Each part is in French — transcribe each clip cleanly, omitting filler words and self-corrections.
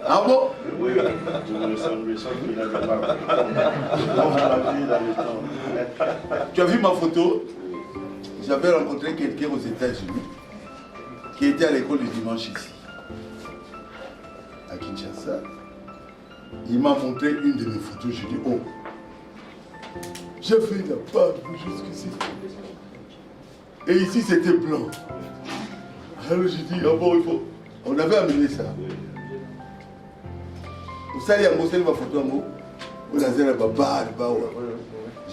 Ah bon? Oui, vous me semblez ça qu'il a Tu as vu ma photo? J'avais rencontré quelqu'un aux États-Unis qui était à l'école le dimanche ici, à Kinshasa. Il m'a montré une de mes photos. J'ai dit, oh, j'ai fait la part jusqu'ici. Et ici, c'était blanc. Alors j'ai dit, ah bon, il faut. On avait amené ça. Vous savez, il y a ma photo à moi. Vous avez la baba,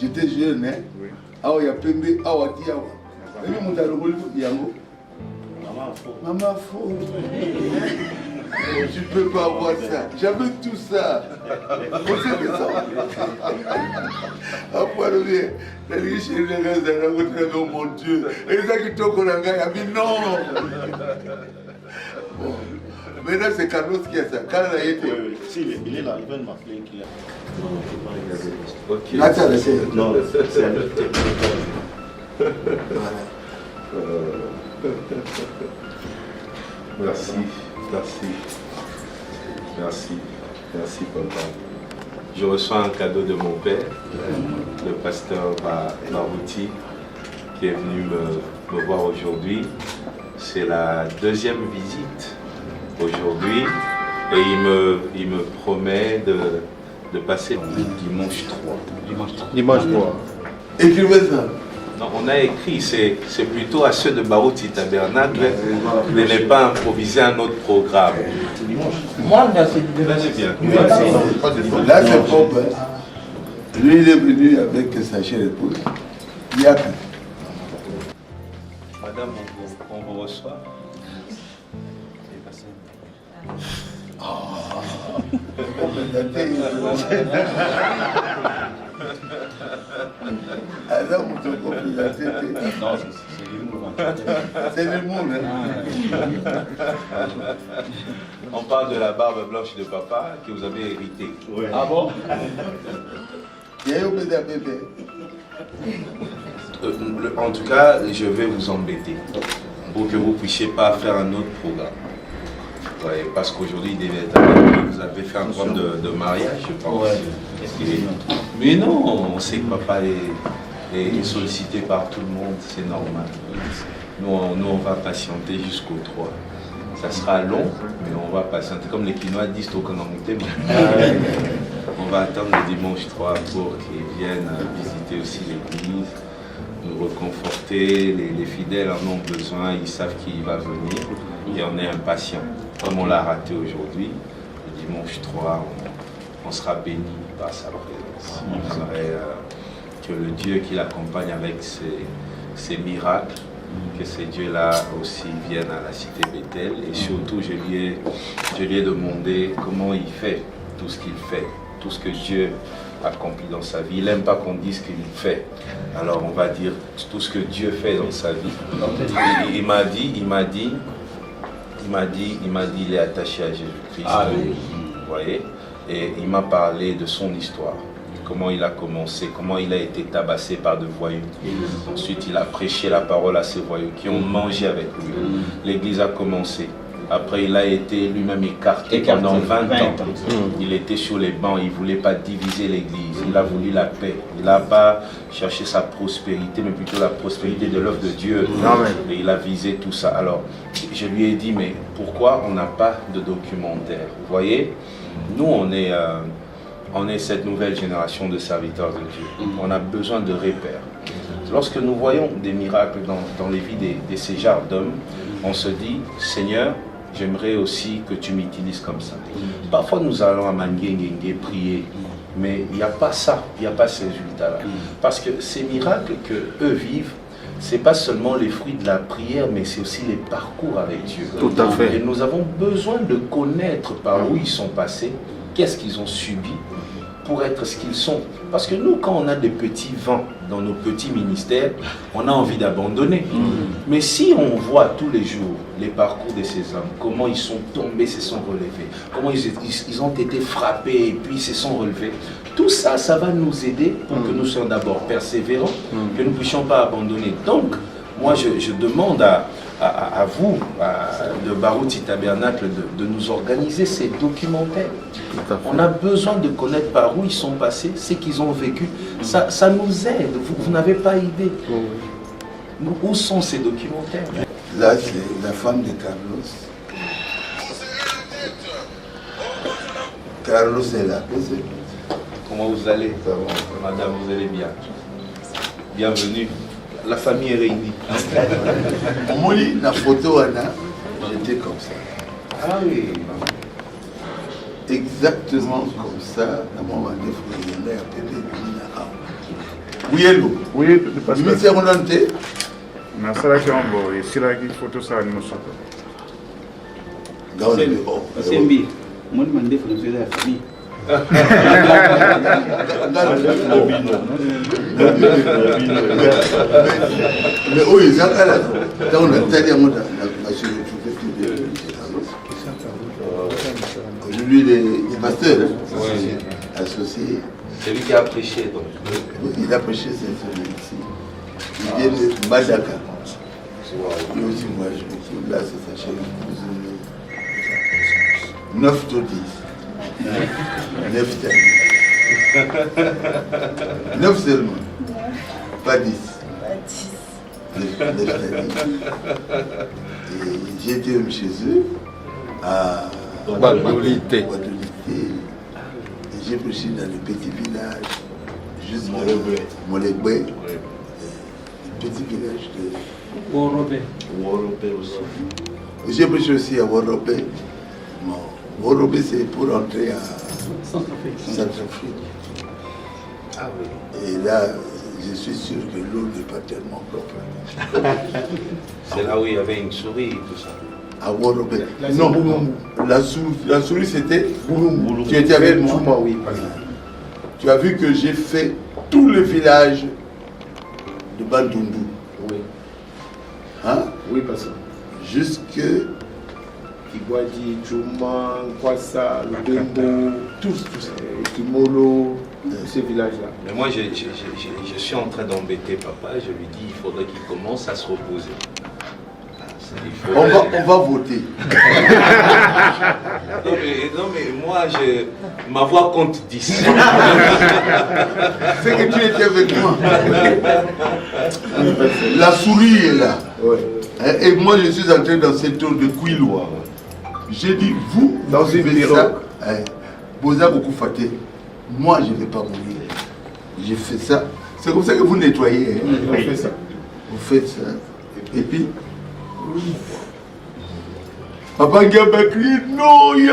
j'étais jeune, hein. Ah, il y a Pembe, ah, il y a Maman faux. Tu ne peux pas avoir ça. J'avais tout ça. On sait que ça. Après, oh mon Dieu. Et ça qui toque au langage, il a dit non. Bon. Maintenant, c'est Carlos qui a ça. Carlos a été. Oui, si, il est là, il vient de m'appeler. Là, tu as laissé. Non, c'est un autre. Voilà. Merci, merci, merci, merci papa. Je reçois un cadeau de mon père, le pasteur Barouti, qui est venu me voir aujourd'hui. C'est la deuxième visite aujourd'hui et il me promet de passer dimanche 3. Dimanche 3. Écrivez ça. Non, on a écrit, c'est plutôt à ceux de Barouti Tabernacle de ne pas improviser un autre programme. Moi, c'est bien. Là, c'est propre. Lui, il est venu avec sa chère épouse. Il y a que. Madame, on vous reçoit. Alors, vous te comprenez la tête. Non, c'est l'humour. C'est l'humour, hein. On parle de la barbe blanche de papa que vous avez héritée. Oui. Ah bon? Il y a eu un bébé. En tout cas, je vais vous embêter pour que vous ne puissiez pas faire un autre programme. Ouais, parce qu'aujourd'hui, vous avez fait un programme de mariage, je pense. Ouais. Mais non, on sait que papa est sollicité par tout le monde, c'est normal. Nous, on va patienter jusqu'au 3. Ça sera long, mais on va patienter. Comme les Quinois disent au Kanamouté, on va attendre le dimanche 3 pour qu'ils viennent visiter aussi l'église, nous reconforter. Les fidèles en ont besoin, ils savent qu'il va venir et on est impatients. Comme on l'a raté aujourd'hui, le dimanche 3, on sera béni par sa présence. On saurait que le Dieu qui l'accompagne avec ses miracles, que ces dieux-là aussi viennent à la cité Bethel. Et surtout, je lui ai demandé comment il fait tout ce qu'il fait, tout ce que Dieu accomplit dans sa vie. Il n'aime pas qu'on dise qu'il fait. Alors on va dire tout ce que Dieu fait dans sa vie. Il m'a dit, il est attaché à Jésus-Christ. Ah, oui. Vous voyez? Et il m'a parlé de son histoire. Comment il a commencé, comment il a été tabassé par de voyous. Ensuite, il a prêché la parole à ces voyous qui ont mangé avec lui. L'église a commencé. Après, il a été lui-même écarté pendant 20 ans. Il était sur les bancs, il ne voulait pas diviser l'église. Il a voulu la paix. Il n'a pas cherché sa prospérité, mais plutôt la prospérité de l'œuvre de Dieu. Amen. Et il a visé tout ça. Alors, je lui ai dit, mais pourquoi on n'a pas de documentaire? Vous voyez, nous, on est cette nouvelle génération de serviteurs de Dieu. On a besoin de repères. Lorsque nous voyons des miracles dans les vies de ces genres d'hommes, on se dit, Seigneur, j'aimerais aussi que tu m'utilises comme ça. Parfois nous allons à Manguengue prier, mais il n'y a pas ça, il n'y a pas ces résultats-là. Parce que ces miracles que eux vivent, ce n'est pas seulement les fruits de la prière, mais c'est aussi les parcours avec Dieu. Tout à fait. Et nous avons besoin de connaître par où ils sont passés, qu'est-ce qu'ils ont subi pour être ce qu'ils sont. Parce que nous, quand on a des petits vents dans nos petits ministères, on a envie d'abandonner. Mais si on voit tous les jours les parcours de ces hommes, comment ils sont tombés, se sont relevés, comment ils ont été frappés et puis se sont relevés, tout ça, ça va nous aider pour que nous soyons d'abord persévérants, que nous ne puissions pas abandonner. Donc, moi, je demande à vous, le Barouti Tabernacle, de nous organiser ces documentaires. On a besoin de connaître par où ils sont passés, ce qu'ils ont vécu. Ça nous aide, vous n'avez pas idée. Où sont ces documentaires? Là, c'est la femme de Carlos. Carlos est là. Comment vous allez? Madame, vous allez bien? Bienvenue. La famille est réunie. Moi, la photo, Anna, j'étais comme ça. Ah oui. Exactement comme ça. Oui, hello. Oui, parce que Ministère Hollande. nasalaki yango esilaki photo sala nyonso Sembi, moi je demande pour faire la famille. Mais oui, ils ont là. On a tellement lui, il est pasteur, associé. C'est lui qui a prêché donc. Il a prêché cette semaine ici. Il vient de Madaka. Lui aussi, moi, je me suis là, c'est sa chaîne. 9 to 10. 9 9 seulement. Pas 10. 9 Et j'ai été chez eux à Badolité. Et j'ai prêché dans le petit village, juste Molegbe. Petit village de Worobé aussi. J'ai prêché aussi à Worobé. Bon, Worobé, c'est pour entrer à Centrafrique. Ah oui. Et là, je suis sûr que l'eau n'est pas tellement propre. C'est là où il y avait une souris et tout ça. À Worobé. Non, la souris c'était Bouloum. Tu étais avec moi. Oui, Tu as vu que j'ai fait tout le village de Bandundu. oui. Hein? Oui, parce que Jusque Kigwadi, Djouma, Kwassa, Lubembo, tous, Kimolo, ces villages-là. Mais moi, je suis en train d'embêter papa. Je lui dis il faudrait qu'il commence à se reposer. on va voter. Non, mais moi, ma voix compte 10. C'est que tu étais avec moi. La souris est là. Ouais. Et moi, je suis entré dans cette tour de Kouilou. J'ai dit, vous, Dans une faites bureau. ça. Boza beaucoup faté. Moi, je ne vais pas mourir. J'ai fait ça. C'est comme ça que vous nettoyez. Hein. On fait ça. Vous faites ça. Et puis, Papa Ngaba a crié, non, il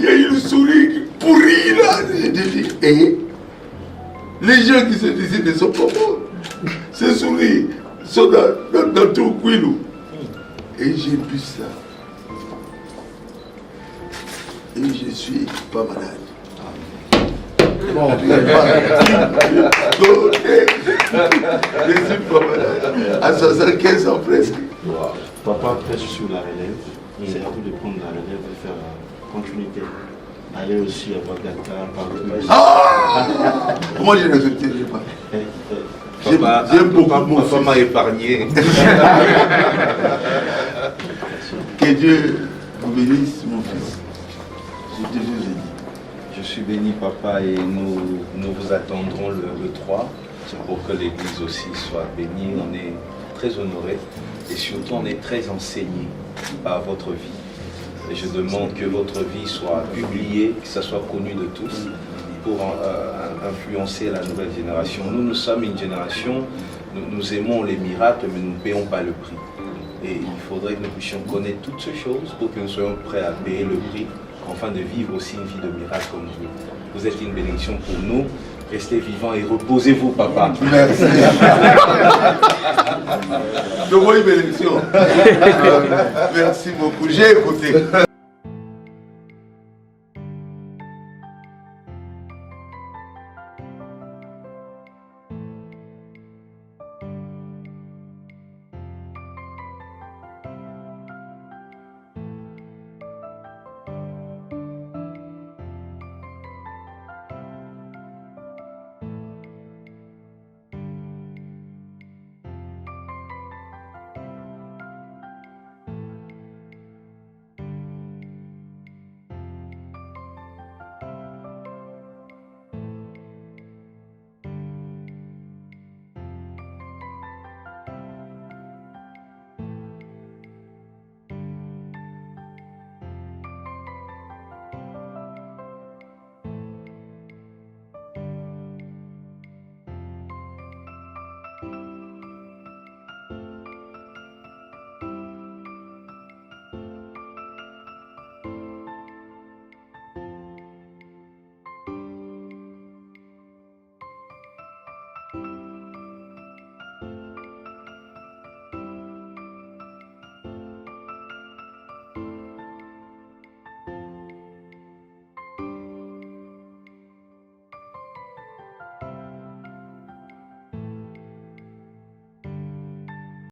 y a une souris pourrie là. J'ai dit, et les gens qui sont ici ne sont pas morts. Ces souris sont dans tout Kouilou. Et j'ai bu ça. Et je suis pas malade. Bon, Je suis pas malade. À 75 ans presque. papa presse sur la relève. C'est à vous de prendre la relève et faire la continuité. Aller aussi à Ouagata, par le Moi, je ne respecterai pas. Papa, J'aime beaucoup papa, mon papa fils. m'a épargné. Que Dieu vous bénisse, mon fils. Je te dis. Je suis béni, papa, et nous vous attendrons le 3 pour que l'église aussi soit bénie. On est très honorés et surtout on est très enseignés par votre vie. Et je demande que votre vie soit publiée, que ça soit connu de tous pour influencer la nouvelle génération. Nous sommes une génération, nous aimons les miracles, mais nous ne payons pas le prix. Et il faudrait que nous puissions connaître toutes ces choses pour que nous soyons prêts à payer le prix, afin de vivre aussi une vie de miracle comme vous. Vous êtes une bénédiction pour nous. Restez vivants et reposez-vous, papa. Merci. Je vois une bénédiction. Merci beaucoup. J'ai écouté.